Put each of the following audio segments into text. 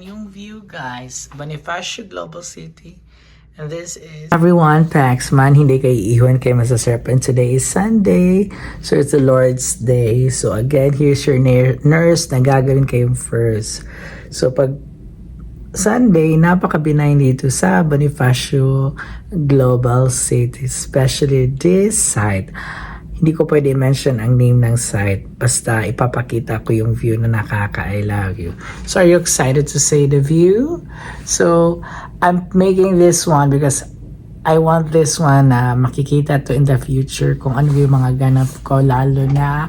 yung view, guys. Bonifacio Global City. And this is... Everyone, Paxman, hindi kay iwan kay Masasarap. And today is Sunday. So it's the Lord's Day. So again, here's your nurse na gagawin kayong first. So pag Sunday, napaka-benign dito sa Bonifacio Global City. Especially this site. Hindi ko pwede mention ang name ng site. Basta ipapakita ko yung view na nakaka-I love you. So are you excited to say the view? So I'm making this one because I want this one na makikita to in the future kung ano yung mga ganap ko, lalo na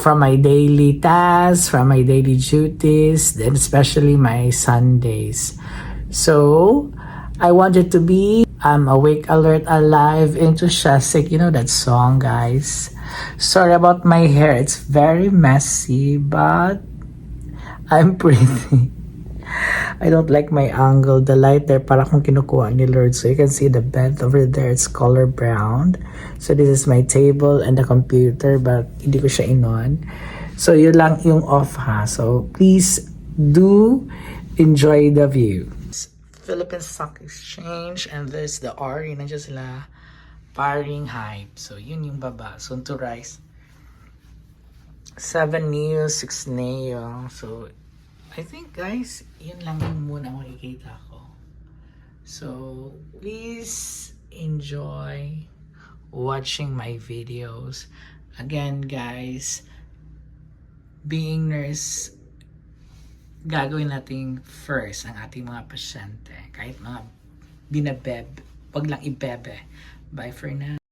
from my daily tasks, from my daily duties, then especially my Sundays. So I want it to be awake, alert, alive, into Shasik. You know that song, guys? Sorry about my hair. It's very messy, but I'm pretty. I don't like my angle. The light there, para kung kinukuha ni Lord. So you can see the bed over there. It's color brown. So this is my table and the computer, but hindi ko siya inon. So yun lang yung off, ha. So please do enjoy the view. Philippine Stock Exchange, and there's the RE, nandiyan sila paring hype. So yun yung baba. Soon to rise. 7 Neo, 6 Neo. So I think, guys, yun lang yung muna makikita ko. So please enjoy watching my videos. Again, guys, being nurse, gagawin natin first ang ating mga pasyente. Kahit mga binabeb, wag lang ibebe. Bye for now.